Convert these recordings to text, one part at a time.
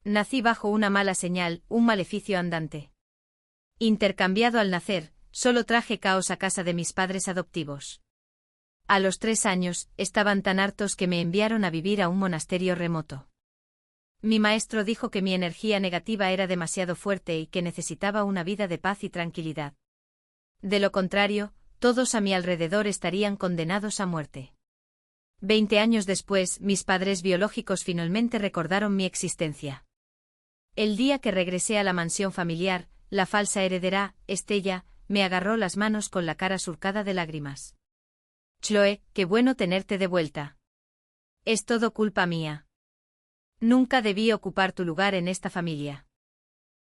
Nací bajo una mala señal, un maleficio andante. Intercambiado al nacer, solo traje caos a casa de mis padres adoptivos. A los 3 años, estaban tan hartos que me enviaron a vivir a un monasterio remoto. Mi maestro dijo que mi energía negativa era demasiado fuerte y que necesitaba una vida de paz y tranquilidad. De lo contrario, todos a mi alrededor estarían condenados a muerte. 20 años después, mis padres biológicos finalmente recordaron mi existencia. El día que regresé a la mansión familiar, la falsa heredera, Estella, me agarró las manos con la cara surcada de lágrimas. Chloe, qué bueno tenerte de vuelta. Es todo culpa mía. Nunca debí ocupar tu lugar en esta familia.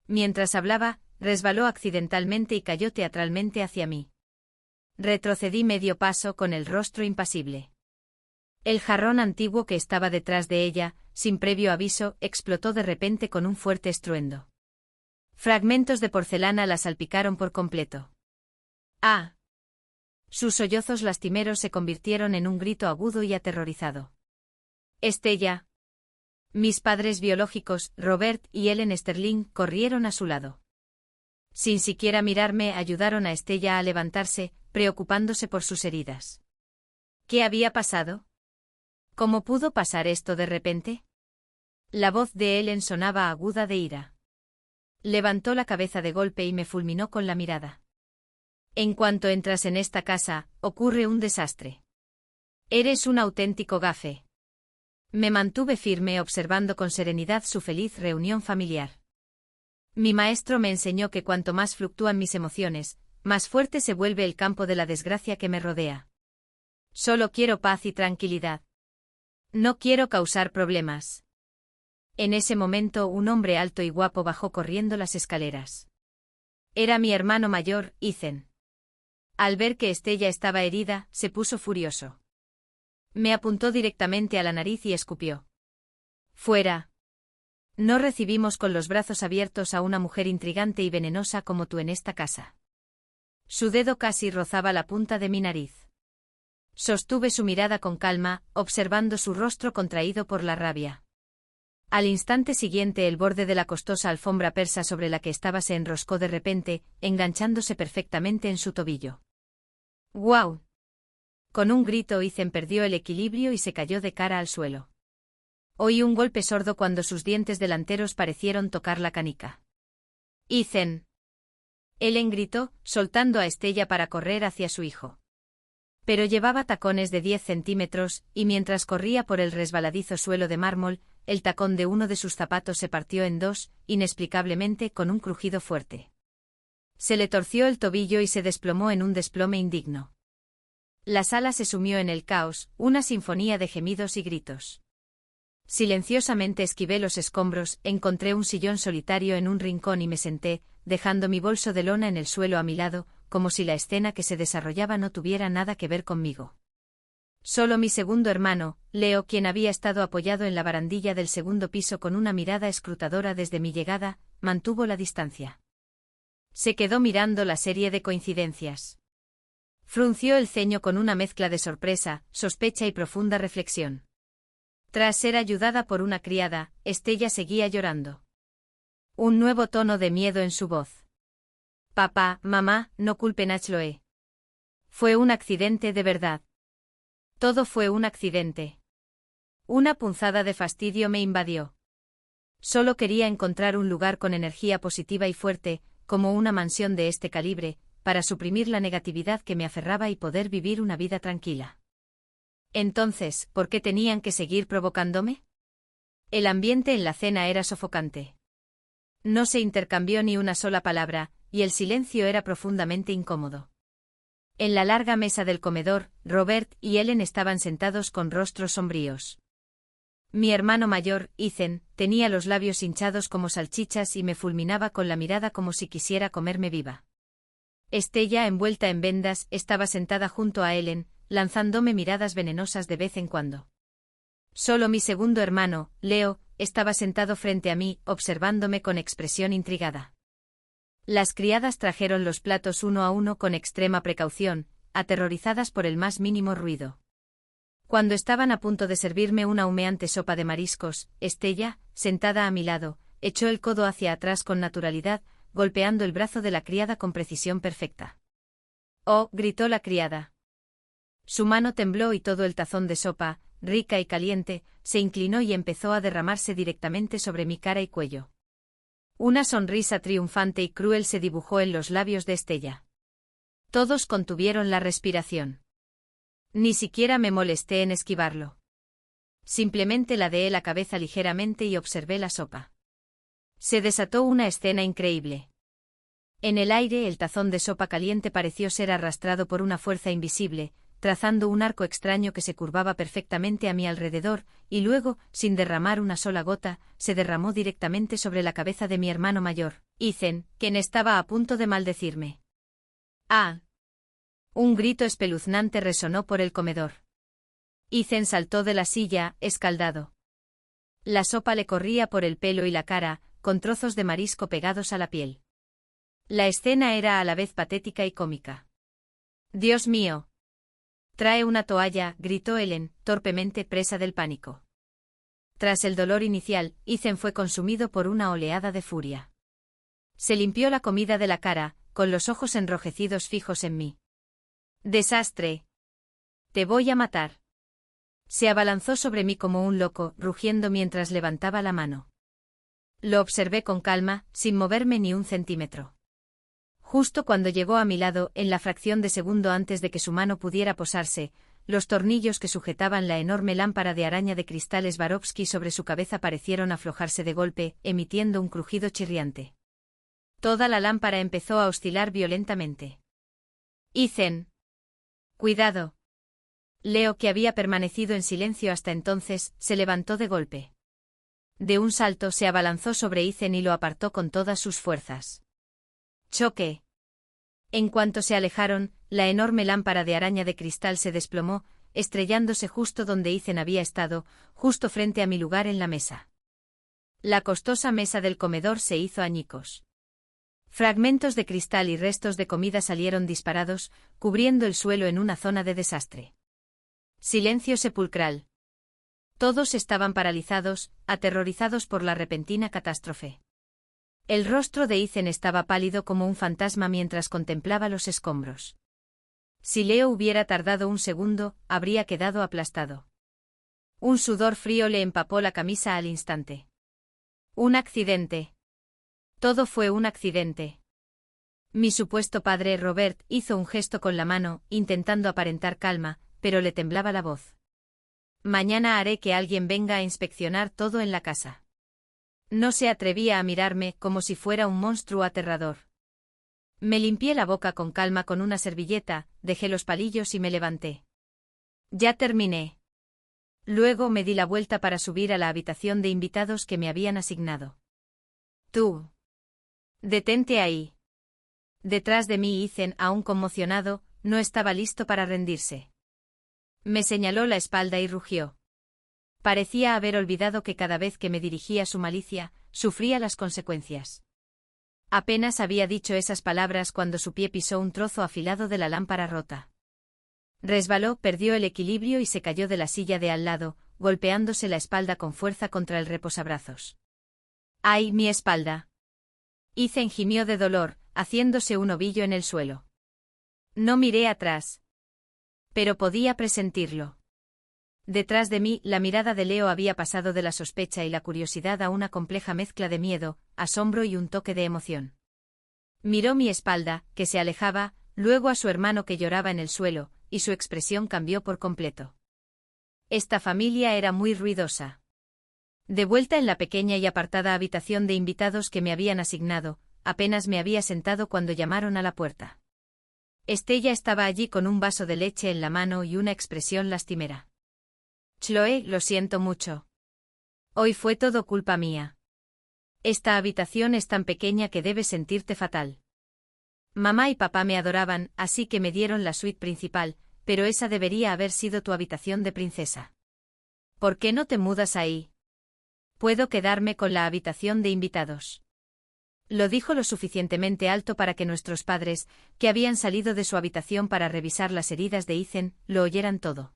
Mientras hablaba, resbaló accidentalmente y cayó teatralmente hacia mí. Retrocedí medio paso con el rostro impasible. El jarrón antiguo que estaba detrás de ella, sin previo aviso, explotó de repente con un fuerte estruendo. Fragmentos de porcelana la salpicaron por completo. ¡Ah! Sus sollozos lastimeros se convirtieron en un grito agudo y aterrorizado. Estella. Mis padres biológicos, Robert y Ellen Sterling, corrieron a su lado. Sin siquiera mirarme, ayudaron a Estella a levantarse, preocupándose por sus heridas. ¿Qué había pasado? ¿Cómo pudo pasar esto de repente? La voz de Ellen sonaba aguda de ira. Levantó la cabeza de golpe y me fulminó con la mirada. En cuanto entras en esta casa, ocurre un desastre. Eres un auténtico gafe. Me mantuve firme observando con serenidad su feliz reunión familiar. Mi maestro me enseñó que cuanto más fluctúan mis emociones, más fuerte se vuelve el campo de la desgracia que me rodea. Solo quiero paz y tranquilidad. No quiero causar problemas. En ese momento un hombre alto y guapo bajó corriendo las escaleras. Era mi hermano mayor, Ethan. Al ver que Estella estaba herida, se puso furioso. Me apuntó directamente a la nariz y escupió. ¡Fuera! No recibimos con los brazos abiertos a una mujer intrigante y venenosa como tú en esta casa. Su dedo casi rozaba la punta de mi nariz. Sostuve su mirada con calma, observando su rostro contraído por la rabia. Al instante siguiente el borde de la costosa alfombra persa sobre la que estaba se enroscó de repente, enganchándose perfectamente en su tobillo. ¡Guau! Con un grito Ethan perdió el equilibrio y se cayó de cara al suelo. Oí un golpe sordo cuando sus dientes delanteros parecieron tocar la canica. ¡Ethan! Ellen gritó, soltando a Estella para correr hacia su hijo. Pero llevaba tacones de 10 centímetros, y mientras corría por el resbaladizo suelo de mármol, el tacón de uno de sus zapatos se partió en dos, inexplicablemente con un crujido fuerte. Se le torció el tobillo y se desplomó en un desplome indigno. La sala se sumió en el caos, una sinfonía de gemidos y gritos. Silenciosamente esquivé los escombros, encontré un sillón solitario en un rincón y me senté, dejando mi bolso de lona en el suelo a mi lado, como si la escena que se desarrollaba no tuviera nada que ver conmigo. Solo mi segundo hermano, Leo, quien había estado apoyado en la barandilla del segundo piso con una mirada escrutadora desde mi llegada, mantuvo la distancia. Se quedó mirando la serie de coincidencias. Frunció el ceño con una mezcla de sorpresa, sospecha y profunda reflexión. Tras ser ayudada por una criada, Estella seguía llorando. Un nuevo tono de miedo en su voz. Papá, mamá, no culpen a Chloe. Fue un accidente de verdad. Todo fue un accidente. Una punzada de fastidio me invadió. Solo quería encontrar un lugar con energía positiva y fuerte, como una mansión de este calibre, para suprimir la negatividad que me aferraba y poder vivir una vida tranquila. Entonces, ¿por qué tenían que seguir provocándome? El ambiente en la cena era sofocante. No se intercambió ni una sola palabra, y el silencio era profundamente incómodo. En la larga mesa del comedor, Robert y Ellen estaban sentados con rostros sombríos. Mi hermano mayor, Ethan, tenía los labios hinchados como salchichas y me fulminaba con la mirada como si quisiera comerme viva. Estella, envuelta en vendas, estaba sentada junto a Ellen, lanzándome miradas venenosas de vez en cuando. Solo mi segundo hermano, Leo, estaba sentado frente a mí, observándome con expresión intrigada. Las criadas trajeron los platos uno a uno con extrema precaución, aterrorizadas por el más mínimo ruido. Cuando estaban a punto de servirme una humeante sopa de mariscos, Estella, sentada a mi lado, echó el codo hacia atrás con naturalidad, golpeando el brazo de la criada con precisión perfecta. «¡Oh!», gritó la criada. Su mano tembló y todo el tazón de sopa, rica y caliente, se inclinó y empezó a derramarse directamente sobre mi cara y cuello. Una sonrisa triunfante y cruel se dibujó en los labios de Estella. Todos contuvieron la respiración. Ni siquiera me molesté en esquivarlo. Simplemente ladeé la cabeza ligeramente y observé la sopa. Se desató una escena increíble. En el aire el tazón de sopa caliente pareció ser arrastrado por una fuerza invisible, trazando un arco extraño que se curvaba perfectamente a mi alrededor, y luego, sin derramar una sola gota, se derramó directamente sobre la cabeza de mi hermano mayor, Ethan, quien estaba a punto de maldecirme. ¡Ah! Un grito espeluznante resonó por el comedor. Ethan saltó de la silla, escaldado. La sopa le corría por el pelo y la cara, con trozos de marisco pegados a la piel. La escena era a la vez patética y cómica. «¡Dios mío! Trae una toalla», gritó Ellen, torpemente presa del pánico. Tras el dolor inicial, Ethan fue consumido por una oleada de furia. Se limpió la comida de la cara, con los ojos enrojecidos fijos en mí. «¡Desastre! Te voy a matar». Se abalanzó sobre mí como un loco, rugiendo mientras levantaba la mano. Lo observé con calma, sin moverme ni un centímetro. Justo cuando llegó a mi lado, en la fracción de segundo antes de que su mano pudiera posarse, los tornillos que sujetaban la enorme lámpara de araña de cristal Swarovski sobre su cabeza parecieron aflojarse de golpe, emitiendo un crujido chirriante. Toda la lámpara empezó a oscilar violentamente. «Ethan. Cuidado». Leo, que había permanecido en silencio hasta entonces, se levantó de golpe. De un salto se abalanzó sobre Ethan y lo apartó con todas sus fuerzas. Choque. En cuanto se alejaron, la enorme lámpara de araña de cristal se desplomó, estrellándose justo donde Ethan había estado, justo frente a mi lugar en la mesa. La costosa mesa del comedor se hizo añicos. Fragmentos de cristal y restos de comida salieron disparados, cubriendo el suelo en una zona de desastre. Silencio sepulcral. Todos estaban paralizados, aterrorizados por la repentina catástrofe. El rostro de Ethan estaba pálido como un fantasma mientras contemplaba los escombros. Si Leo hubiera tardado un segundo, habría quedado aplastado. Un sudor frío le empapó la camisa al instante. Un accidente. Todo fue un accidente. Mi supuesto padre, Robert, hizo un gesto con la mano, intentando aparentar calma, pero le temblaba la voz. Mañana haré que alguien venga a inspeccionar todo en la casa. No se atrevía a mirarme, como si fuera un monstruo aterrador. Me limpié la boca con calma con una servilleta, dejé los palillos y me levanté. Ya terminé. Luego me di la vuelta para subir a la habitación de invitados que me habían asignado. Tú. Detente ahí. Detrás de mí Ethan, aún conmocionado, no estaba listo para rendirse. Me señaló la espalda y rugió. Parecía haber olvidado que cada vez que me dirigía su malicia, sufría las consecuencias. Apenas había dicho esas palabras cuando su pie pisó un trozo afilado de la lámpara rota. Resbaló, perdió el equilibrio y se cayó de la silla de al lado, golpeándose la espalda con fuerza contra el reposabrazos. ¡Ay, mi espalda! Ethan gimió de dolor, haciéndose un ovillo en el suelo. No miré atrás. Pero podía presentirlo. Detrás de mí, la mirada de Leo había pasado de la sospecha y la curiosidad a una compleja mezcla de miedo, asombro y un toque de emoción. Miró mi espalda, que se alejaba, luego a su hermano que lloraba en el suelo, y su expresión cambió por completo. Esta familia era muy ruidosa. De vuelta en la pequeña y apartada habitación de invitados que me habían asignado, apenas me había sentado cuando llamaron a la puerta. Estella estaba allí con un vaso de leche en la mano y una expresión lastimera. Chloe, lo siento mucho. Hoy fue todo culpa mía. Esta habitación es tan pequeña que debes sentirte fatal. Mamá y papá me adoraban, así que me dieron la suite principal, pero esa debería haber sido tu habitación de princesa. ¿Por qué no te mudas ahí? Puedo quedarme con la habitación de invitados. Lo dijo lo suficientemente alto para que nuestros padres, que habían salido de su habitación para revisar las heridas de Ethan, lo oyeran todo.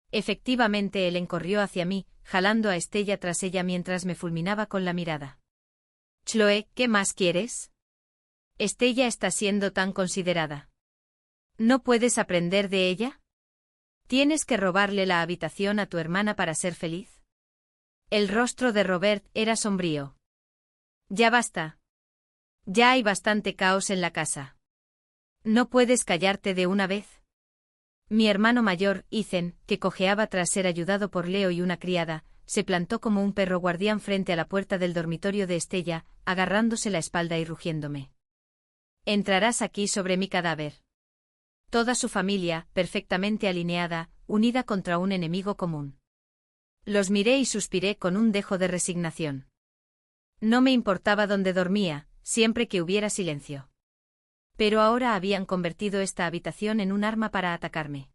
Efectivamente, él corrió hacia mí, jalando a Estella tras ella mientras me fulminaba con la mirada. Chloe, ¿qué más quieres? Estella está siendo tan considerada. ¿No puedes aprender de ella? ¿Tienes que robarle la habitación a tu hermana para ser feliz? El rostro de Robert era sombrío. Ya basta. Ya hay bastante caos en la casa. ¿No puedes callarte de una vez? Mi hermano mayor, Ethan, que cojeaba tras ser ayudado por Leo y una criada, se plantó como un perro guardián frente a la puerta del dormitorio de Estella, agarrándose la espalda y rugiéndome. Entrarás aquí sobre mi cadáver. Toda su familia, perfectamente alineada, unida contra un enemigo común. Los miré y suspiré con un dejo de resignación. No me importaba dónde dormía, siempre que hubiera silencio. Pero ahora habían convertido esta habitación en un arma para atacarme.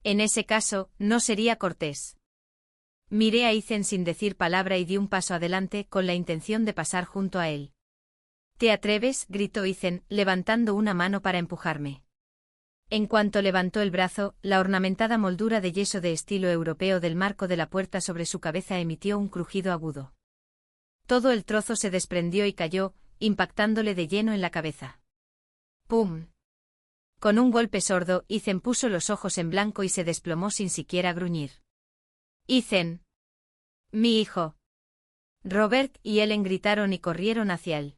En ese caso, no sería cortés. Miré a Ethan sin decir palabra y di un paso adelante con la intención de pasar junto a él. ¿Te atreves?, gritó Ethan, levantando una mano para empujarme. En cuanto levantó el brazo, la ornamentada moldura de yeso de estilo europeo del marco de la puerta sobre su cabeza emitió un crujido agudo. Todo el trozo se desprendió y cayó, impactándole de lleno en la cabeza. ¡Pum! Con un golpe sordo, Ethan puso los ojos en blanco y se desplomó sin siquiera gruñir. Ethan. Mi hijo. Robert y Ellen gritaron y corrieron hacia él.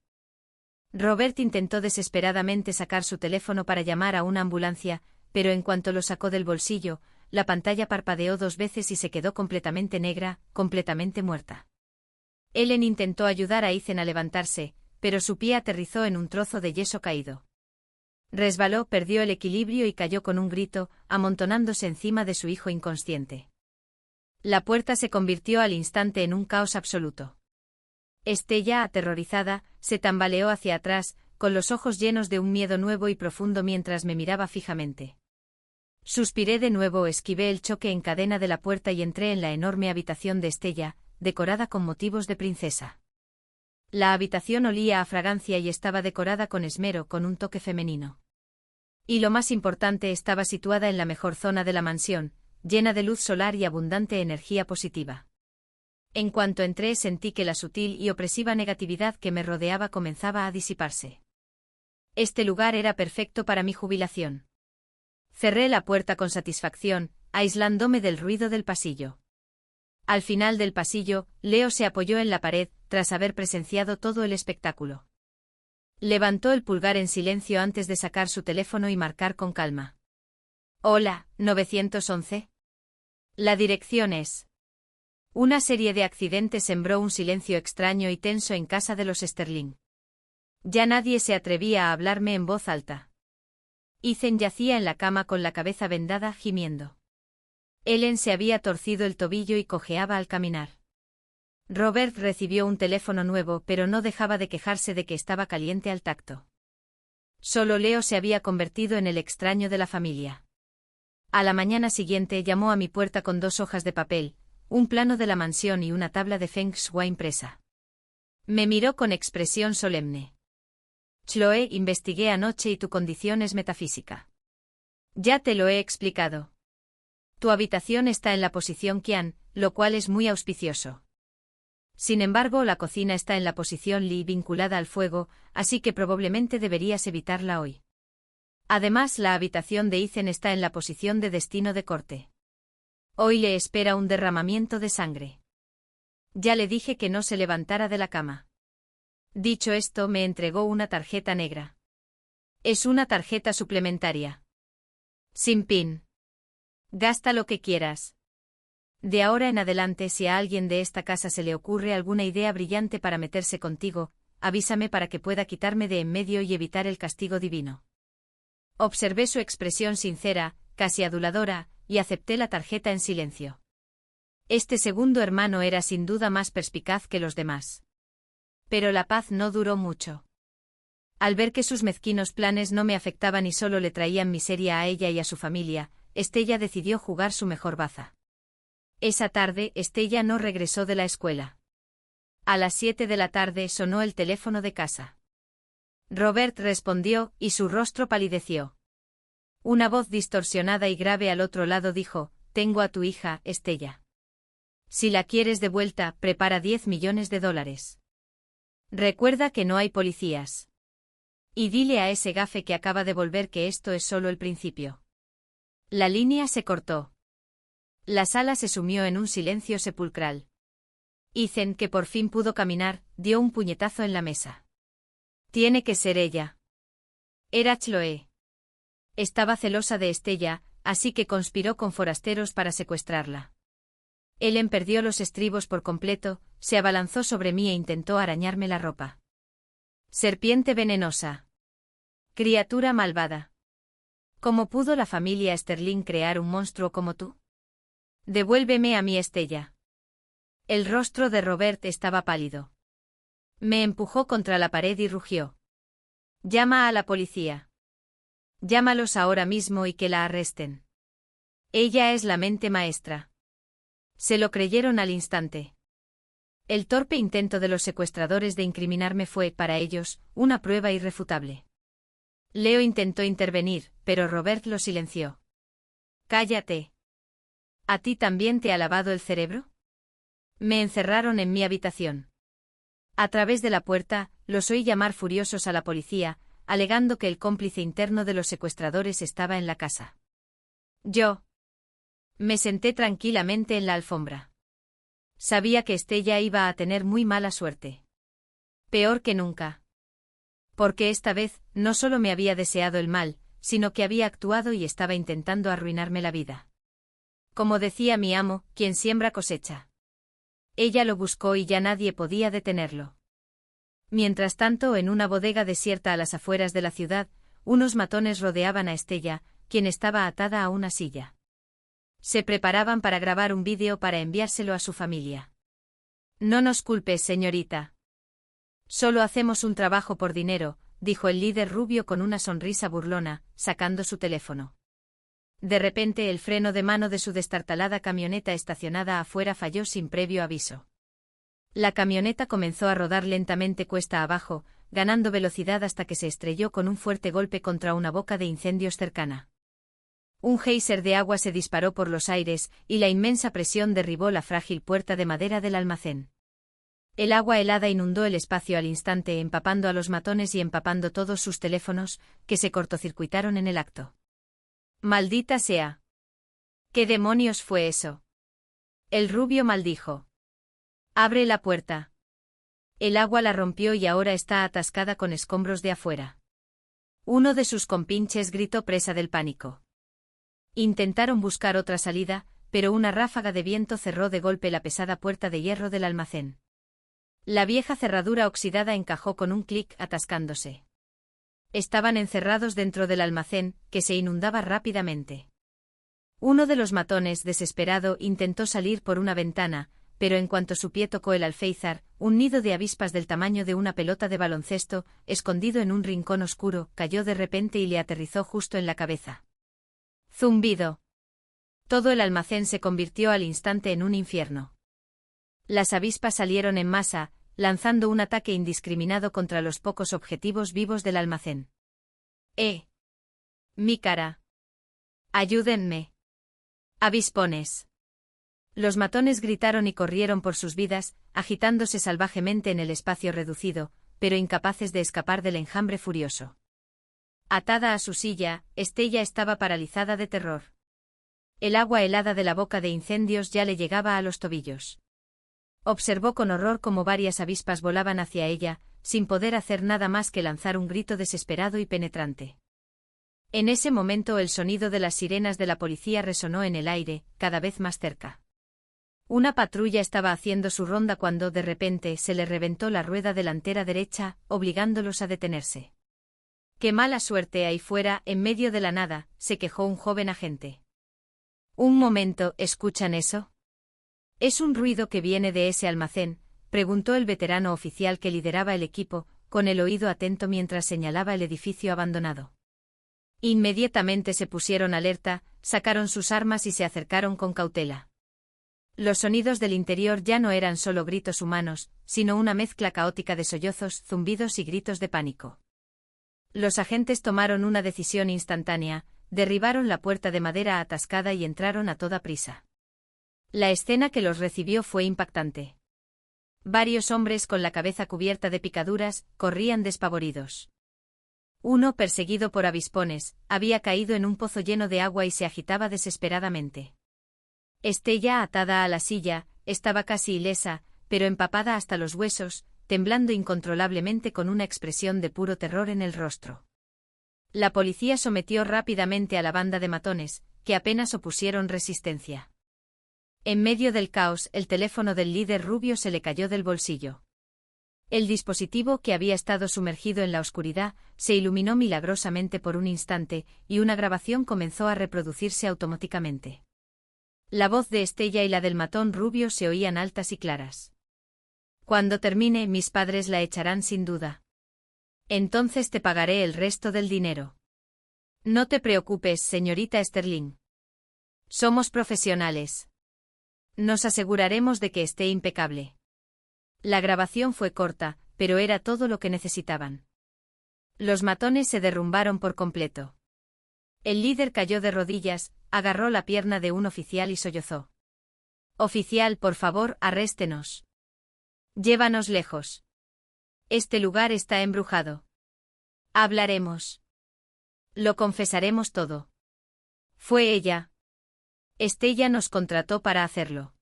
Robert intentó desesperadamente sacar su teléfono para llamar a una ambulancia, pero en cuanto lo sacó del bolsillo, la pantalla parpadeó 2 veces y se quedó completamente negra, completamente muerta. Ellen intentó ayudar a Ethan a levantarse, pero su pie aterrizó en un trozo de yeso caído. Resbaló, perdió el equilibrio y cayó con un grito, amontonándose encima de su hijo inconsciente. La puerta se convirtió al instante en un caos absoluto. Estella, aterrorizada, se tambaleó hacia atrás, con los ojos llenos de un miedo nuevo y profundo mientras me miraba fijamente. Suspiré de nuevo, esquivé el choque en cadena de la puerta y entré en la enorme habitación de Estella, decorada con motivos de princesa. La habitación olía a fragancia y estaba decorada con esmero, con un toque femenino. Y lo más importante, estaba situada en la mejor zona de la mansión, llena de luz solar y abundante energía positiva. En cuanto entré sentí que la sutil y opresiva negatividad que me rodeaba comenzaba a disiparse. Este lugar era perfecto para mi jubilación. Cerré la puerta con satisfacción, aislándome del ruido del pasillo. Al final del pasillo, Leo se apoyó en la pared, tras haber presenciado todo el espectáculo. Levantó el pulgar en silencio antes de sacar su teléfono y marcar con calma. Hola, 911. La dirección es... Una serie de accidentes sembró un silencio extraño y tenso en casa de los Sterling. Ya nadie se atrevía a hablarme en voz alta. Ethan yacía en la cama con la cabeza vendada, gimiendo. Ellen se había torcido el tobillo y cojeaba al caminar. Robert recibió un teléfono nuevo, pero no dejaba de quejarse de que estaba caliente al tacto. Solo Leo se había convertido en el extraño de la familia. A la mañana siguiente llamó a mi puerta con 2 hojas de papel, un plano de la mansión y una tabla de Feng Shui impresa. Me miró con expresión solemne. Chloe, investigué anoche y tu condición es metafísica. Ya te lo he explicado. Tu habitación está en la posición Qian, lo cual es muy auspicioso. Sin embargo, la cocina está en la posición Li vinculada al fuego, así que probablemente deberías evitarla hoy. Además, la habitación de Ethan está en la posición de destino de corte. Hoy le espera un derramamiento de sangre. Ya le dije que no se levantara de la cama. Dicho esto, me entregó una tarjeta negra. Es una tarjeta suplementaria. Sin PIN. Gasta lo que quieras. De ahora en adelante, si a alguien de esta casa se le ocurre alguna idea brillante para meterse contigo, avísame para que pueda quitarme de en medio y evitar el castigo divino. Observé su expresión sincera, casi aduladora, y acepté la tarjeta en silencio. Este segundo hermano era sin duda más perspicaz que los demás. Pero la paz no duró mucho. Al ver que sus mezquinos planes no me afectaban y solo le traían miseria a ella y a su familia, Estella decidió jugar su mejor baza. Esa tarde, Estella no regresó de la escuela. A las 7 de la tarde sonó el teléfono de casa. Robert respondió, y su rostro palideció. Una voz distorsionada y grave al otro lado dijo: tengo a tu hija, Estella. Si la quieres de vuelta, prepara $10 millones. Recuerda que no hay policías. Y dile a ese gafe que acaba de volver que esto es solo el principio. La línea se cortó. La sala se sumió en un silencio sepulcral. Ethan, que por fin pudo caminar, dio un puñetazo en la mesa. Tiene que ser ella. Era Chloe. Estaba celosa de Estella, así que conspiró con forasteros para secuestrarla. Ellen perdió los estribos por completo, se abalanzó sobre mí e intentó arañarme la ropa. Serpiente venenosa. Criatura malvada. ¿Cómo pudo la familia Sterling crear un monstruo como tú? Devuélveme a mi Estella. El rostro de Robert estaba pálido. Me empujó contra la pared y rugió. Llama a la policía. Llámalos ahora mismo y que la arresten. Ella es la mente maestra. Se lo creyeron al instante. El torpe intento de los secuestradores de incriminarme fue, para ellos, una prueba irrefutable. Leo intentó intervenir, pero Robert lo silenció. Cállate. ¿A ti también te ha lavado el cerebro? Me encerraron en mi habitación. A través de la puerta, los oí llamar furiosos a la policía, alegando que el cómplice interno de los secuestradores estaba en la casa. Yo me senté tranquilamente en la alfombra. Sabía que Estella iba a tener muy mala suerte. Peor que nunca. Porque esta vez, no solo me había deseado el mal, sino que había actuado y estaba intentando arruinarme la vida. Como decía mi amo, quien siembra cosecha. Ella lo buscó y ya nadie podía detenerlo. Mientras tanto, en una bodega desierta a las afueras de la ciudad, unos matones rodeaban a Estella, quien estaba atada a una silla. Se preparaban para grabar un vídeo para enviárselo a su familia. No nos culpes, señorita. Solo hacemos un trabajo por dinero, dijo el líder rubio con una sonrisa burlona, sacando su teléfono. De repente el freno de mano de su destartalada camioneta estacionada afuera falló sin previo aviso. La camioneta comenzó a rodar lentamente cuesta abajo, ganando velocidad hasta que se estrelló con un fuerte golpe contra una boca de incendios cercana. Un geyser de agua se disparó por los aires, y la inmensa presión derribó la frágil puerta de madera del almacén. El agua helada inundó el espacio al instante, empapando a los matones y empapando todos sus teléfonos, que se cortocircuitaron en el acto. ¡Maldita sea! ¿Qué demonios fue eso? El rubio maldijo. Abre la puerta. El agua la rompió y ahora está atascada con escombros de afuera. Uno de sus compinches gritó presa del pánico. Intentaron buscar otra salida, pero una ráfaga de viento cerró de golpe la pesada puerta de hierro del almacén. La vieja cerradura oxidada encajó con un clic, atascándose. Estaban encerrados dentro del almacén, que se inundaba rápidamente. Uno de los matones, desesperado, intentó salir por una ventana, pero en cuanto su pie tocó el alféizar, un nido de avispas del tamaño de una pelota de baloncesto, escondido en un rincón oscuro, cayó de repente y le aterrizó justo en la cabeza. Zumbido. Todo el almacén se convirtió al instante en un infierno. Las avispas salieron en masa, lanzando un ataque indiscriminado contra los pocos objetivos vivos del almacén. Mi cara. Ayúdenme. Avispones. Los matones gritaron y corrieron por sus vidas, agitándose salvajemente en el espacio reducido, pero incapaces de escapar del enjambre furioso. Atada a su silla, Estella estaba paralizada de terror. El agua helada de la boca de incendios ya le llegaba a los tobillos. Observó con horror cómo varias avispas volaban hacia ella, sin poder hacer nada más que lanzar un grito desesperado y penetrante. En ese momento el sonido de las sirenas de la policía resonó en el aire, cada vez más cerca. Una patrulla estaba haciendo su ronda cuando de repente se le reventó la rueda delantera derecha, obligándolos a detenerse. ¡Qué mala suerte ahí fuera, en medio de la nada!, se quejó un joven agente. Un momento, ¿escuchan eso? ¿Es un ruido que viene de ese almacén?, preguntó el veterano oficial que lideraba el equipo, con el oído atento mientras señalaba el edificio abandonado. Inmediatamente se pusieron alerta, sacaron sus armas y se acercaron con cautela. Los sonidos del interior ya no eran solo gritos humanos, sino una mezcla caótica de sollozos, zumbidos y gritos de pánico. Los agentes tomaron una decisión instantánea, derribaron la puerta de madera atascada y entraron a toda prisa. La escena que los recibió fue impactante. Varios hombres con la cabeza cubierta de picaduras corrían despavoridos. Uno, perseguido por avispones, había caído en un pozo lleno de agua y se agitaba desesperadamente. Estella, atada a la silla, estaba casi ilesa, pero empapada hasta los huesos, temblando incontrolablemente con una expresión de puro terror en el rostro. La policía sometió rápidamente a la banda de matones, que apenas opusieron resistencia. En medio del caos, el teléfono del líder rubio se le cayó del bolsillo. El dispositivo, que había estado sumergido en la oscuridad, se iluminó milagrosamente por un instante, y una grabación comenzó a reproducirse automáticamente. La voz de Estella y la del matón rubio se oían altas y claras. Cuando termine, mis padres la echarán sin duda. Entonces te pagaré el resto del dinero. No te preocupes, señorita Sterling. Somos profesionales. Nos aseguraremos de que esté impecable. La grabación fue corta, pero era todo lo que necesitaban. Los matones se derrumbaron por completo. El líder cayó de rodillas, agarró la pierna de un oficial y sollozó. Oficial, por favor, arréstenos. Llévanos lejos. Este lugar está embrujado. Hablaremos. Lo confesaremos todo. Fue ella. Estella nos contrató para hacerlo.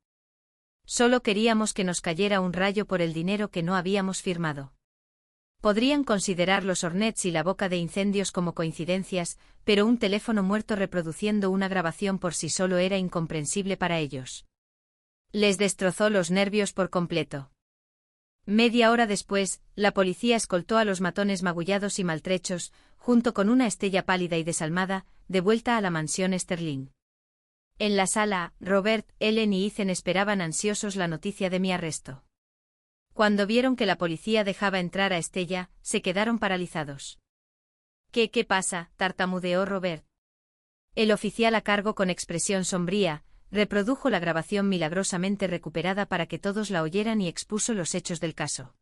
Solo queríamos que nos cayera un rayo por el dinero que no habíamos firmado. Podrían considerar los Hornets y la boca de incendios como coincidencias, pero un teléfono muerto reproduciendo una grabación por sí solo era incomprensible para ellos. Les destrozó los nervios por completo. Media hora después, la policía escoltó a los matones magullados y maltrechos, junto con una Estella pálida y desalmada, de vuelta a la mansión Sterling. En la sala, Robert, Ellen y Ethan esperaban ansiosos la noticia de mi arresto. Cuando vieron que la policía dejaba entrar a Estella, se quedaron paralizados. ¿Qué pasa?, tartamudeó Robert. El oficial a cargo, con expresión sombría, reprodujo la grabación milagrosamente recuperada para que todos la oyeran y expuso los hechos del caso.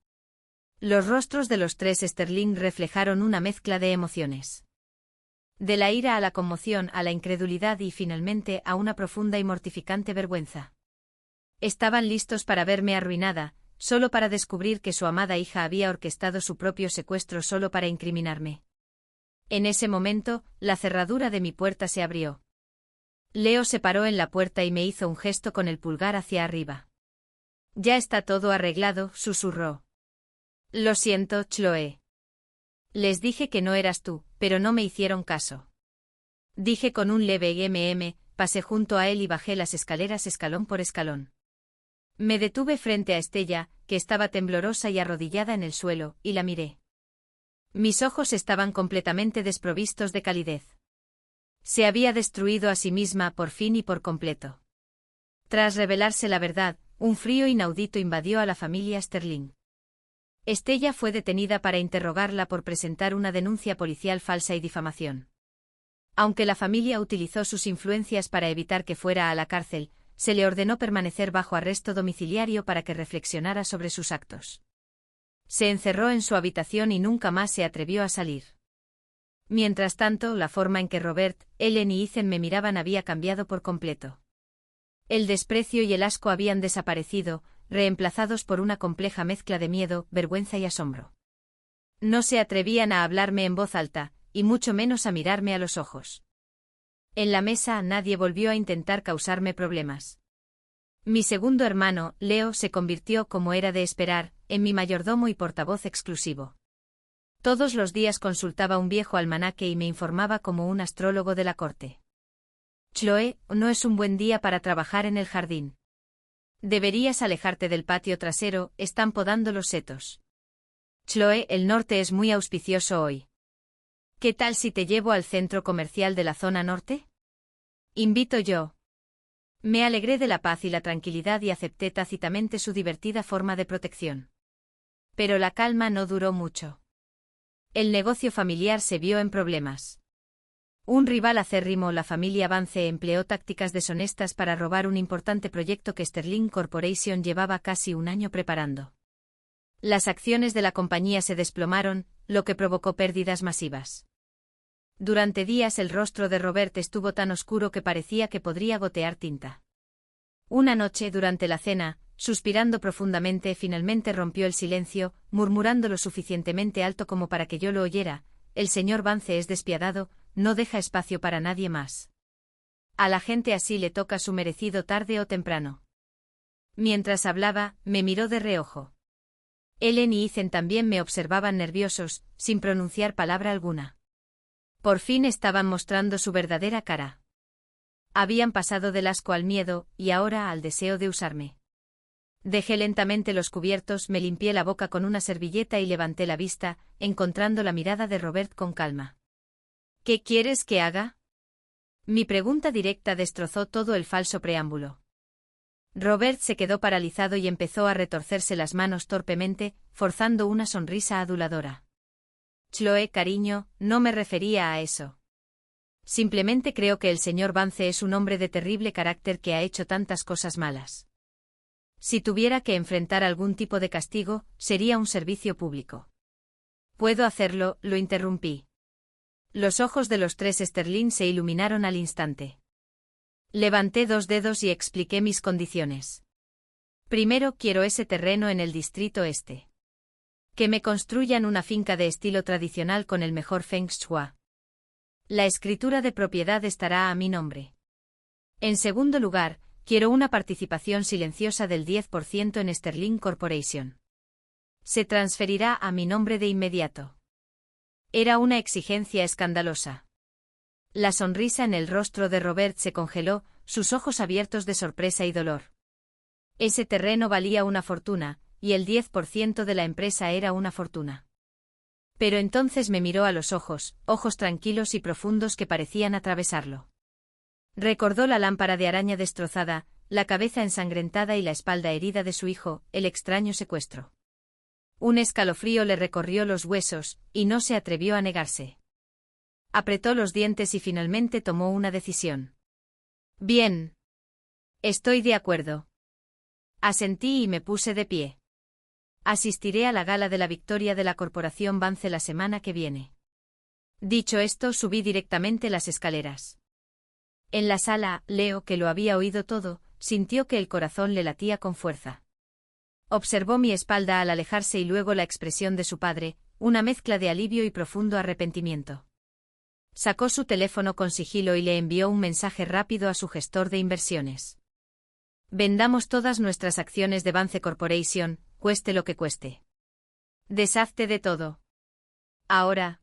Los rostros de los tres Sterling reflejaron una mezcla de emociones. De la ira a la conmoción, a la incredulidad y finalmente a una profunda y mortificante vergüenza. Estaban listos para verme arruinada, solo para descubrir que su amada hija había orquestado su propio secuestro solo para incriminarme. En ese momento, la cerradura de mi puerta se abrió. Leo se paró en la puerta y me hizo un gesto con el pulgar hacia arriba. Ya está todo arreglado, susurró. Lo siento, Chloe. Les dije que no eras tú, pero no me hicieron caso. Dije con un leve pasé junto a él y bajé las escaleras escalón por escalón. Me detuve frente a Estella, que estaba temblorosa y arrodillada en el suelo, y la miré. Mis ojos estaban completamente desprovistos de calidez. Se había destruido a sí misma por fin y por completo. Tras revelarse la verdad, un frío inaudito invadió a la familia Sterling. Estella fue detenida para interrogarla por presentar una denuncia policial falsa y difamación. Aunque la familia utilizó sus influencias para evitar que fuera a la cárcel, se le ordenó permanecer bajo arresto domiciliario para que reflexionara sobre sus actos. Se encerró en su habitación y nunca más se atrevió a salir. Mientras tanto, la forma en que Robert, Ellen y Ethan me miraban había cambiado por completo. El desprecio y el asco habían desaparecido, reemplazados por una compleja mezcla de miedo, vergüenza y asombro. No se atrevían a hablarme en voz alta, y mucho menos a mirarme a los ojos. En la mesa nadie volvió a intentar causarme problemas. Mi segundo hermano, Leo, se convirtió, como era de esperar, en mi mayordomo y portavoz exclusivo. Todos los días consultaba un viejo almanaque y me informaba como un astrólogo de la corte. Chloe, no es un buen día para trabajar en el jardín. Deberías alejarte del patio trasero, están podando los setos. Chloe, el norte es muy auspicioso hoy. ¿Qué tal si te llevo al centro comercial de la zona norte? Invito yo. Me alegré de la paz y la tranquilidad y acepté tácitamente su divertida forma de protección. Pero la calma no duró mucho. El negocio familiar se vio en problemas. Un rival acérrimo, la familia Vance, empleó tácticas deshonestas para robar un importante proyecto que Sterling Corporation llevaba casi un año preparando. Las acciones de la compañía se desplomaron, lo que provocó pérdidas masivas. Durante días el rostro de Robert estuvo tan oscuro que parecía que podría gotear tinta. Una noche, durante la cena, suspirando profundamente, finalmente rompió el silencio, murmurando lo suficientemente alto como para que yo lo oyera: el señor Vance es despiadado, no deja espacio para nadie más. A la gente así le toca su merecido tarde o temprano. Mientras hablaba, me miró de reojo. Ellen y Ethan también me observaban nerviosos, sin pronunciar palabra alguna. Por fin estaban mostrando su verdadera cara. Habían pasado del asco al miedo, y ahora al deseo de usarme. Dejé lentamente los cubiertos, me limpié la boca con una servilleta y levanté la vista, encontrando la mirada de Robert con calma. ¿Qué quieres que haga? Mi pregunta directa destrozó todo el falso preámbulo. Robert se quedó paralizado y empezó a retorcerse las manos torpemente, forzando una sonrisa aduladora. Chloe, cariño, no me refería a eso. Simplemente creo que el señor Vance es un hombre de terrible carácter que ha hecho tantas cosas malas. Si tuviera que enfrentar algún tipo de castigo, sería un servicio público. ¿Puedo hacerlo?, lo interrumpí. Los ojos de los tres Sterling se iluminaron al instante. Levanté 2 dedos y expliqué mis condiciones. Primero, quiero ese terreno en el distrito este. Que me construyan una finca de estilo tradicional con el mejor Feng Shui. La escritura de propiedad estará a mi nombre. En segundo lugar, quiero una participación silenciosa del 10% en Sterling Corporation. Se transferirá a mi nombre de inmediato. Era una exigencia escandalosa. La sonrisa en el rostro de Robert se congeló, sus ojos abiertos de sorpresa y dolor. Ese terreno valía una fortuna, y el 10% de la empresa era una fortuna. Pero entonces me miró a los ojos, ojos tranquilos y profundos que parecían atravesarlo. Recordó la lámpara de araña destrozada, la cabeza ensangrentada y la espalda herida de su hijo, el extraño secuestro. Un escalofrío le recorrió los huesos, y no se atrevió a negarse. Apretó los dientes y finalmente tomó una decisión. Bien. Estoy de acuerdo. Asentí y me puse de pie. Asistiré a la gala de la victoria de la Corporación Vance la semana que viene. Dicho esto, subí directamente las escaleras. En la sala, Leo, que lo había oído todo, sintió que el corazón le latía con fuerza. Observó mi espalda al alejarse y luego la expresión de su padre, una mezcla de alivio y profundo arrepentimiento. Sacó su teléfono con sigilo y le envió un mensaje rápido a su gestor de inversiones. Vendamos todas nuestras acciones de Vance Corporation, cueste lo que cueste. Deshazte de todo. Ahora.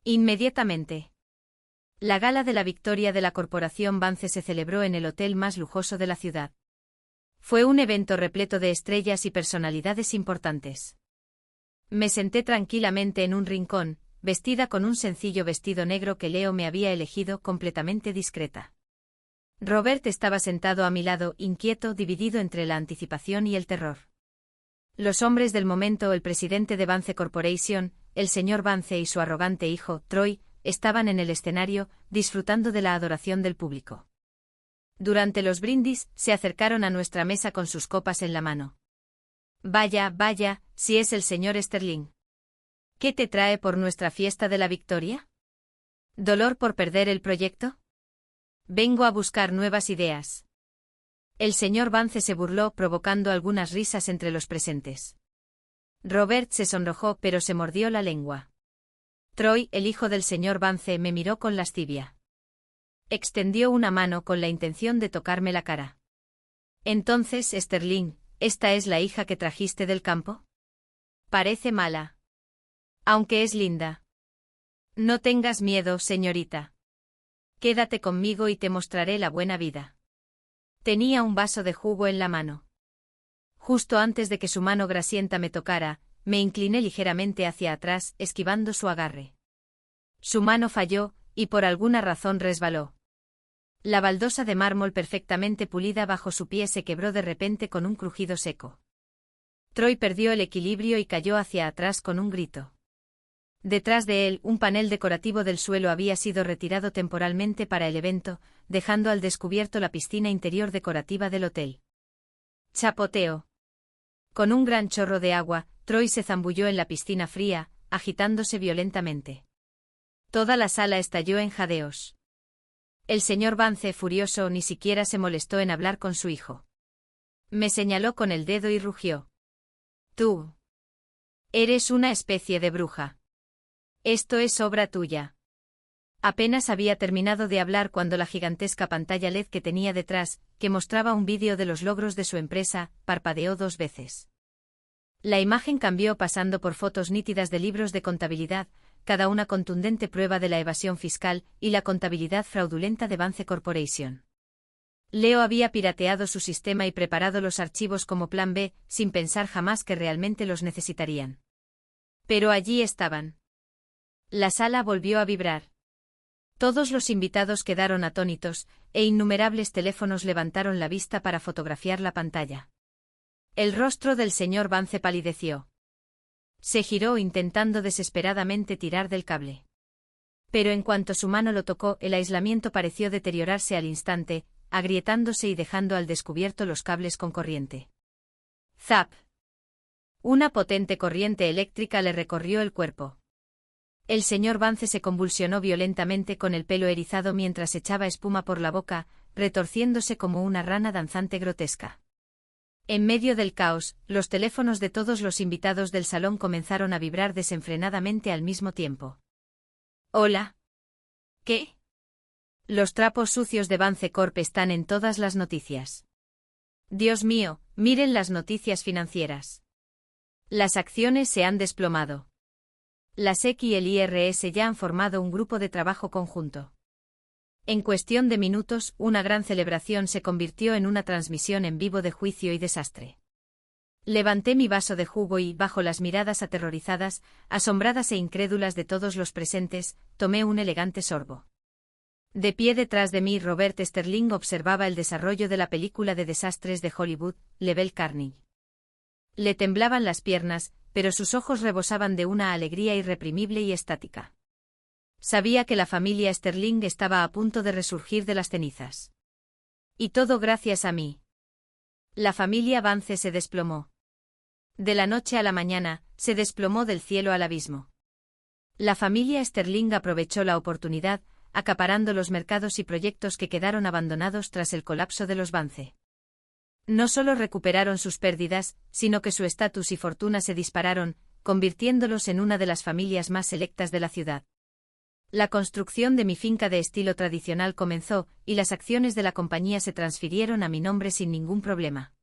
Inmediatamente. La gala de la victoria de la Corporación Vance se celebró en el hotel más lujoso de la ciudad. Fue un evento repleto de estrellas y personalidades importantes. Me senté tranquilamente en un rincón, vestida con un sencillo vestido negro que Leo me había elegido, completamente discreta. Robert estaba sentado a mi lado, inquieto, dividido entre la anticipación y el terror. Los hombres del momento, el presidente de Vance Corporation, el señor Vance y su arrogante hijo, Troy, estaban en el escenario, disfrutando de la adoración del público. Durante los brindis, se acercaron a nuestra mesa con sus copas en la mano. Vaya, vaya, si es el señor Sterling. ¿Qué te trae por nuestra fiesta de la victoria? ¿Dolor por perder el proyecto? Vengo a buscar nuevas ideas. El señor Vance se burló, provocando algunas risas entre los presentes. Robert se sonrojó, pero se mordió la lengua. Troy, el hijo del señor Vance, me miró con lascivia. Extendió una mano con la intención de tocarme la cara. Entonces, Sterling, ¿esta es la hija que trajiste del campo? Parece mala. Aunque es linda. No tengas miedo, señorita. Quédate conmigo y te mostraré la buena vida. Tenía un vaso de jugo en la mano. Justo antes de que su mano grasienta me tocara, me incliné ligeramente hacia atrás, esquivando su agarre. Su mano falló, y por alguna razón resbaló. La baldosa de mármol perfectamente pulida bajo su pie se quebró de repente con un crujido seco. Troy perdió el equilibrio y cayó hacia atrás con un grito. Detrás de él, un panel decorativo del suelo había sido retirado temporalmente para el evento, dejando al descubierto la piscina interior decorativa del hotel. Chapoteo. Con un gran chorro de agua, Troy se zambulló en la piscina fría, agitándose violentamente. Toda la sala estalló en jadeos. El señor Vance, furioso, ni siquiera se molestó en hablar con su hijo. Me señaló con el dedo y rugió. Tú. Eres una especie de bruja. Esto es obra tuya. Apenas había terminado de hablar cuando la gigantesca pantalla LED que tenía detrás, que mostraba un vídeo de los logros de su empresa, parpadeó 2 veces. La imagen cambió pasando por fotos nítidas de libros de contabilidad, cada una contundente prueba de la evasión fiscal y la contabilidad fraudulenta de Vance Corporation. Leo había pirateado su sistema y preparado los archivos como plan B, sin pensar jamás que realmente los necesitarían. Pero allí estaban. La sala volvió a vibrar. Todos los invitados quedaron atónitos, e innumerables teléfonos levantaron la vista para fotografiar la pantalla. El rostro del señor Vance palideció. Se giró intentando desesperadamente tirar del cable. Pero en cuanto su mano lo tocó, el aislamiento pareció deteriorarse al instante, agrietándose y dejando al descubierto los cables con corriente. ¡Zap! Una potente corriente eléctrica le recorrió el cuerpo. El señor Vance se convulsionó violentamente con el pelo erizado mientras echaba espuma por la boca, retorciéndose como una rana danzante grotesca. En medio del caos, los teléfonos de todos los invitados del salón comenzaron a vibrar desenfrenadamente al mismo tiempo. «Hola». «¿Qué?» «Los trapos sucios de Vance Corp están en todas las noticias». «Dios mío, miren las noticias financieras». «Las acciones se han desplomado». La SEC y el IRS ya han formado un grupo de trabajo conjunto. En cuestión de minutos, una gran celebración se convirtió en una transmisión en vivo de juicio y desastre. Levanté mi vaso de jugo y, bajo las miradas aterrorizadas, asombradas e incrédulas de todos los presentes, tomé un elegante sorbo. De pie detrás de mí, Robert Sterling observaba el desarrollo de la película de desastres de Hollywood, Level Carnage. Le temblaban las piernas, pero sus ojos rebosaban de una alegría irreprimible y estática. Sabía que la familia Sterling estaba a punto de resurgir de las cenizas. Y todo gracias a mí. La familia Vance se desplomó. De la noche a la mañana, se desplomó del cielo al abismo. La familia Sterling aprovechó la oportunidad, acaparando los mercados y proyectos que quedaron abandonados tras el colapso de los Vance. No solo recuperaron sus pérdidas, sino que su estatus y fortuna se dispararon, convirtiéndolos en una de las familias más selectas de la ciudad. La construcción de mi finca de estilo tradicional comenzó, y las acciones de la compañía se transfirieron a mi nombre sin ningún problema.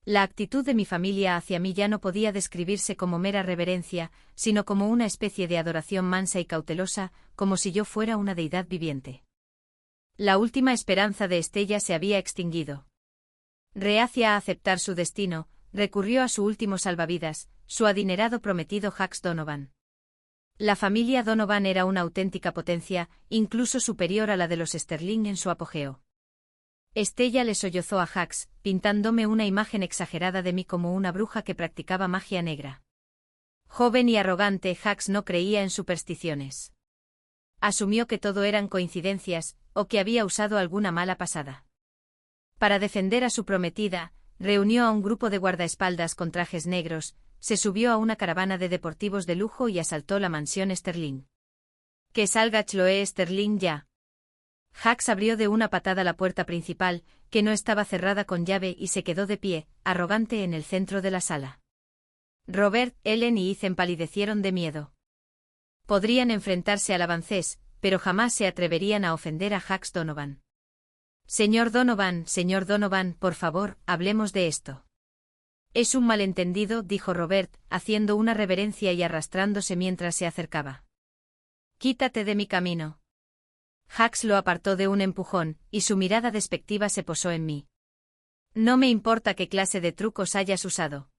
La actitud de mi familia hacia mí ya no podía describirse como mera reverencia, sino como una especie de adoración mansa y cautelosa, como si yo fuera una deidad viviente. La última esperanza de Estella se había extinguido. Reacia a aceptar su destino, recurrió a su último salvavidas, su adinerado prometido Jax Donovan. La familia Donovan era una auténtica potencia, incluso superior a la de los Sterling en su apogeo. Estella le sollozó a Jax, pintándome una imagen exagerada de mí como una bruja que practicaba magia negra. Joven y arrogante, Jax no creía en supersticiones. Asumió que todo eran coincidencias, o que había usado alguna mala pasada. Para defender a su prometida, reunió a un grupo de guardaespaldas con trajes negros, se subió a una caravana de deportivos de lujo y asaltó la mansión Sterling. «Que salga Chloe Sterling ya». Jax abrió de una patada la puerta principal, que no estaba cerrada con llave, y se quedó de pie, arrogante en el centro de la sala. Robert, Ellen y Ethan palidecieron de miedo. Podrían enfrentarse al avancés, pero jamás se atreverían a ofender a Jax Donovan. Señor Donovan, por favor, hablemos de esto». «Es un malentendido», dijo Robert, haciendo una reverencia y arrastrándose mientras se acercaba. «Quítate de mi camino». Jax lo apartó de un empujón, y su mirada despectiva se posó en mí. «No me importa qué clase de trucos hayas usado.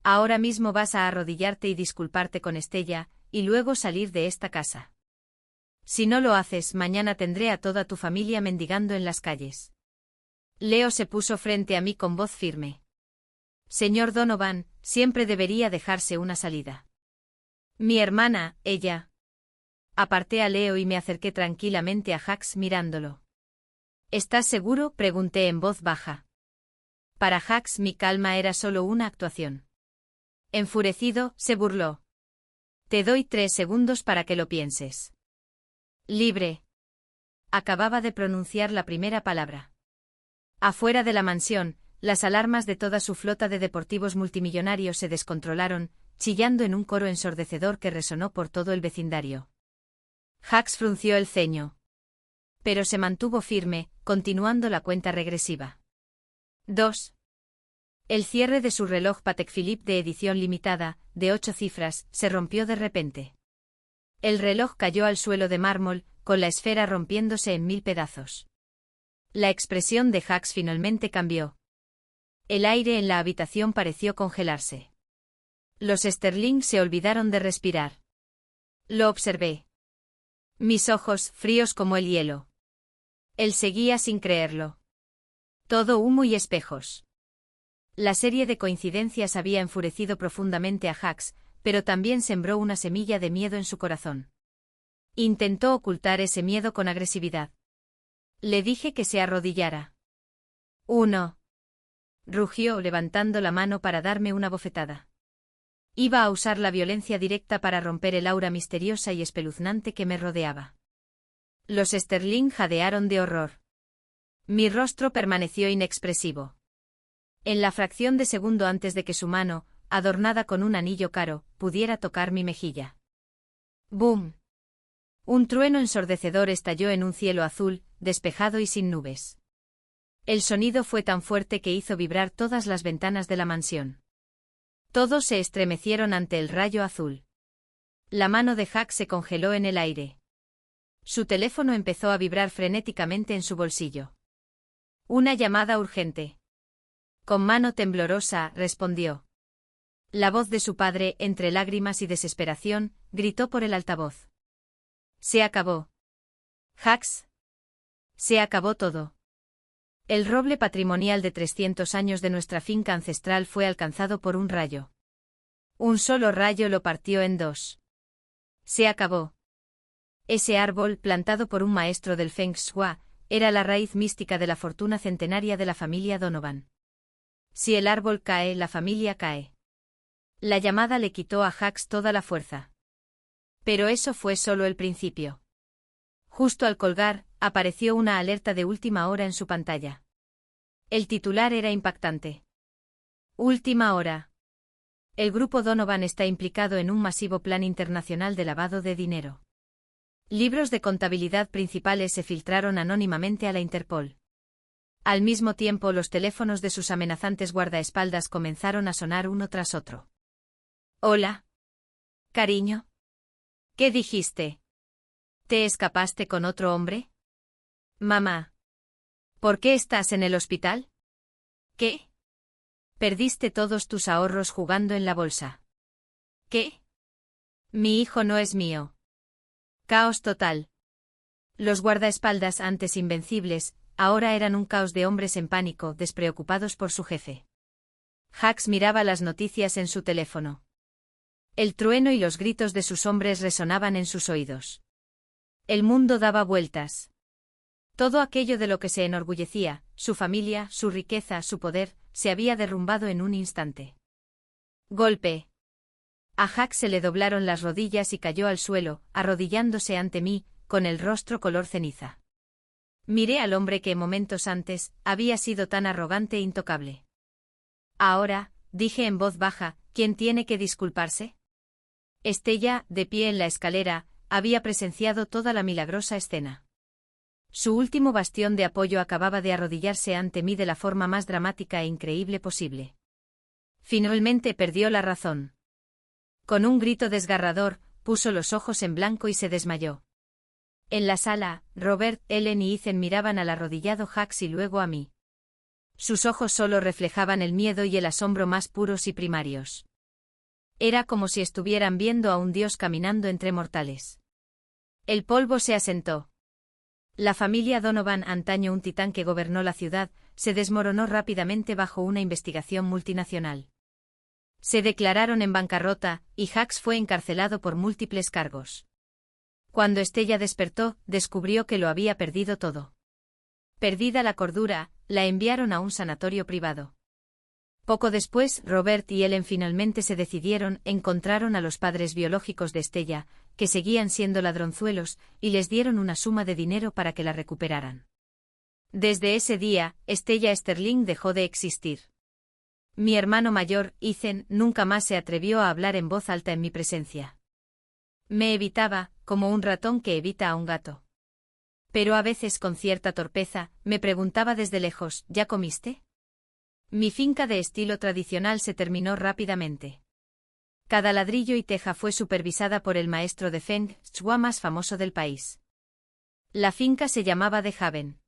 Ahora mismo vas a arrodillarte y disculparte con Estella, y luego salir de esta casa. Si no lo haces, mañana tendré a toda tu familia mendigando en las calles». Leo se puso frente a mí con voz firme. «Señor Donovan, siempre debería dejarse una salida». «Mi hermana, ella». Aparté a Leo y me acerqué tranquilamente a Jax mirándolo. «¿Estás seguro?», pregunté en voz baja. Para Jax mi calma era solo una actuación. Enfurecido, se burló. «Te doy 3 segundos para que lo pienses». «Libre». Acababa de pronunciar la primera palabra. Afuera de la mansión, las alarmas de toda su flota de deportivos multimillonarios se descontrolaron, chillando en un coro ensordecedor que resonó por todo el vecindario. Hux frunció el ceño. Pero se mantuvo firme, continuando la cuenta regresiva. 2. El cierre de su reloj Patek Philippe de edición limitada, de 8 cifras, se rompió de repente. El reloj cayó al suelo de mármol, con la esfera rompiéndose en 1000 pedazos. La expresión de Hux finalmente cambió. El aire en la habitación pareció congelarse. Los Sterling se olvidaron de respirar. Lo observé. Mis ojos, fríos como el hielo. Él seguía sin creerlo. Todo humo y espejos. La serie de coincidencias había enfurecido profundamente a Hux, pero también sembró una semilla de miedo en su corazón. Intentó ocultar ese miedo con agresividad. Le dije que se arrodillara. 1. Rugió levantando la mano para darme una bofetada. Iba a usar la violencia directa para romper el aura misteriosa y espeluznante que me rodeaba. Los Sterling jadearon de horror. Mi rostro permaneció inexpresivo. En la fracción de segundo antes de que su mano, adornada con un anillo caro, pudiera tocar mi mejilla. ¡Bum! Un trueno ensordecedor estalló en un cielo azul, despejado y sin nubes. El sonido fue tan fuerte que hizo vibrar todas las ventanas de la mansión. Todos se estremecieron ante el rayo azul. La mano de Hux se congeló en el aire. Su teléfono empezó a vibrar frenéticamente en su bolsillo. Una llamada urgente. Con mano temblorosa, respondió. La voz de su padre, entre lágrimas y desesperación, gritó por el altavoz. Se acabó. Hux. Se acabó todo. El roble patrimonial de 300 años de nuestra finca ancestral fue alcanzado por un rayo. Un solo rayo lo partió en dos. Se acabó. Ese árbol, plantado por un maestro del Feng Shui, era la raíz mística de la fortuna centenaria de la familia Donovan. Si el árbol cae, la familia cae. La llamada le quitó a Hux toda la fuerza. Pero eso fue solo el principio. Justo al colgar, apareció una alerta de última hora en su pantalla. El titular era impactante. Última hora. El grupo Donovan está implicado en un masivo plan internacional de lavado de dinero. Libros de contabilidad principales se filtraron anónimamente a la Interpol. Al mismo tiempo, los teléfonos de sus amenazantes guardaespaldas comenzaron a sonar uno tras otro. Hola. Cariño. ¿Qué dijiste? ¿Te escapaste con otro hombre? Mamá. ¿Por qué estás en el hospital? ¿Qué? Perdiste todos tus ahorros jugando en la bolsa. ¿Qué? Mi hijo no es mío. Caos total. Los guardaespaldas, antes invencibles, ahora eran un caos de hombres en pánico, despreocupados por su jefe. Hux miraba las noticias en su teléfono. El trueno y los gritos de sus hombres resonaban en sus oídos. El mundo daba vueltas. Todo aquello de lo que se enorgullecía, su familia, su riqueza, su poder, se había derrumbado en un instante. Golpe. A Hux se le doblaron las rodillas y cayó al suelo, arrodillándose ante mí, con el rostro color ceniza. Miré al hombre que momentos antes había sido tan arrogante e intocable. Ahora, dije en voz baja, ¿quién tiene que disculparse? Estella, de pie en la escalera, había presenciado toda la milagrosa escena. Su último bastión de apoyo acababa de arrodillarse ante mí de la forma más dramática e increíble posible. Finalmente perdió la razón. Con un grito desgarrador, puso los ojos en blanco y se desmayó. En la sala, Robert, Ellen y Ethan miraban al arrodillado Hux y luego a mí. Sus ojos solo reflejaban el miedo y el asombro más puros y primarios. Era como si estuvieran viendo a un dios caminando entre mortales. El polvo se asentó. La familia Donovan, antaño un titán que gobernó la ciudad, se desmoronó rápidamente bajo una investigación multinacional. Se declararon en bancarrota, y Hux fue encarcelado por múltiples cargos. Cuando Estella despertó, descubrió que lo había perdido todo. Perdida la cordura, la enviaron a un sanatorio privado. Poco después, Robert y Ellen finalmente se decidieron, encontraron a los padres biológicos de Estella, que seguían siendo ladronzuelos, y les dieron una suma de dinero para que la recuperaran. Desde ese día, Stella Sterling dejó de existir. Mi hermano mayor, Ethan, nunca más se atrevió a hablar en voz alta en mi presencia. Me evitaba, como un ratón que evita a un gato. Pero a veces con cierta torpeza, me preguntaba desde lejos, ¿ya comiste? Mi finca de estilo tradicional se terminó rápidamente. Cada ladrillo y teja fue supervisada por el maestro de Feng Shui más famoso del país. La finca se llamaba The Haven.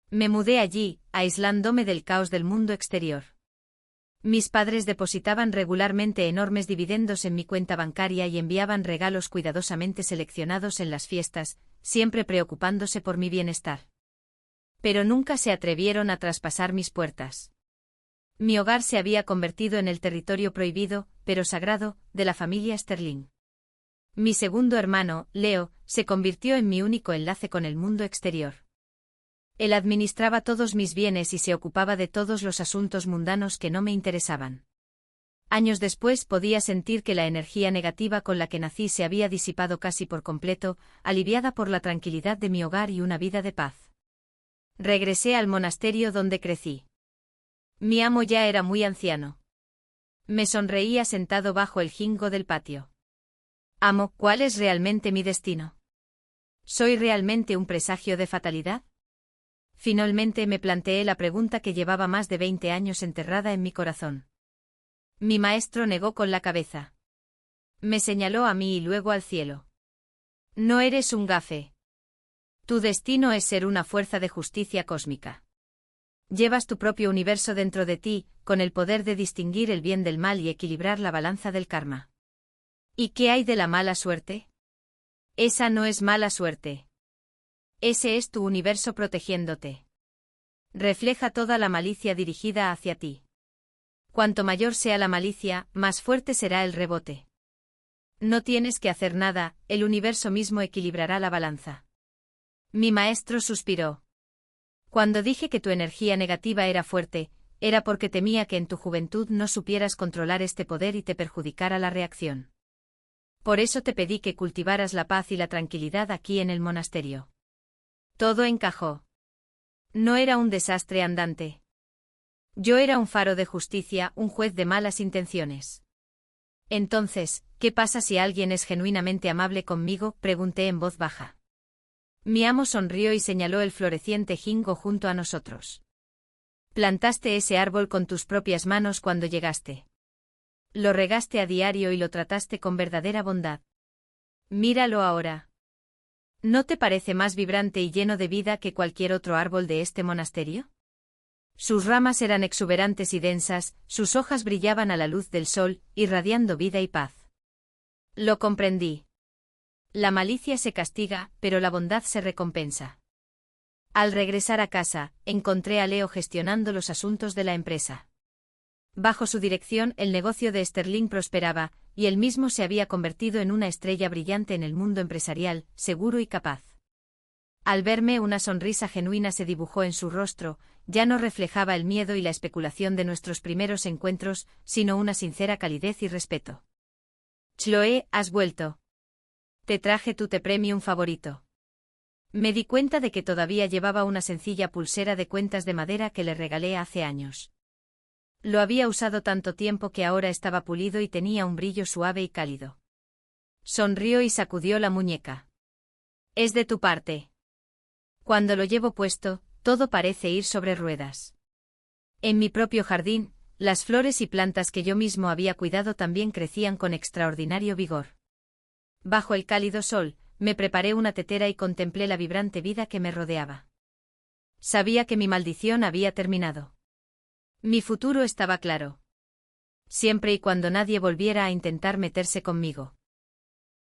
Me mudé allí, aislándome del caos del mundo exterior. Mis padres depositaban regularmente enormes dividendos en mi cuenta bancaria y enviaban regalos cuidadosamente seleccionados en las fiestas, siempre preocupándose por mi bienestar. Pero nunca se atrevieron a traspasar mis puertas. Mi hogar se había convertido en el territorio prohibido, pero sagrado, de la familia Sterling. Mi segundo hermano, Leo, se convirtió en mi único enlace con el mundo exterior. Él administraba todos mis bienes y se ocupaba de todos los asuntos mundanos que no me interesaban. Años después podía sentir que la energía negativa con la que nací se había disipado casi por completo, aliviada por la tranquilidad de mi hogar y una vida de paz. Regresé al monasterio donde crecí. Mi amo ya era muy anciano. Me sonreía sentado bajo el jingo del patio. Amo, ¿cuál es realmente mi destino? ¿Soy realmente un presagio de fatalidad? Finalmente me planteé la pregunta que llevaba más de 20 años enterrada en mi corazón. Mi maestro negó con la cabeza. Me señaló a mí y luego al cielo. No eres un gafe. Tu destino es ser una fuerza de justicia cósmica. Llevas tu propio universo dentro de ti, con el poder de distinguir el bien del mal y equilibrar la balanza del karma. ¿Y qué hay de la mala suerte? Esa no es mala suerte. Ese es tu universo protegiéndote. Refleja toda la malicia dirigida hacia ti. Cuanto mayor sea la malicia, más fuerte será el rebote. No tienes que hacer nada, el universo mismo equilibrará la balanza. Mi maestro suspiró. Cuando dije que tu energía negativa era fuerte, era porque temía que en tu juventud no supieras controlar este poder y te perjudicara la reacción. Por eso te pedí que cultivaras la paz y la tranquilidad aquí en el monasterio. Todo encajó. No era un desastre andante. Yo era un faro de justicia, un juez de malas intenciones. Entonces, ¿qué pasa si alguien es genuinamente amable conmigo?, pregunté en voz baja. Mi amo sonrió y señaló el floreciente jingo junto a nosotros. Plantaste ese árbol con tus propias manos cuando llegaste. Lo regaste a diario y lo trataste con verdadera bondad. Míralo ahora. ¿No te parece más vibrante y lleno de vida que cualquier otro árbol de este monasterio? Sus ramas eran exuberantes y densas, sus hojas brillaban a la luz del sol, irradiando vida y paz. Lo comprendí. La malicia se castiga, pero la bondad se recompensa. Al regresar a casa, encontré a Leo gestionando los asuntos de la empresa. Bajo su dirección, el negocio de Sterling prosperaba, y él mismo se había convertido en una estrella brillante en el mundo empresarial, seguro y capaz. Al verme, una sonrisa genuina se dibujó en su rostro, ya no reflejaba el miedo y la especulación de nuestros primeros encuentros, sino una sincera calidez y respeto. Chloe, has vuelto. Te traje tu té premium favorito. Me di cuenta de que todavía llevaba una sencilla pulsera de cuentas de madera que le regalé hace años. Lo había usado tanto tiempo que ahora estaba pulido y tenía un brillo suave y cálido. Sonrió y sacudió la muñeca. Es de tu parte. Cuando lo llevo puesto, todo parece ir sobre ruedas. En mi propio jardín, las flores y plantas que yo mismo había cuidado también crecían con extraordinario vigor. Bajo el cálido sol, me preparé una tetera y contemplé la vibrante vida que me rodeaba. Sabía que mi maldición había terminado. Mi futuro estaba claro. Siempre y cuando nadie volviera a intentar meterse conmigo.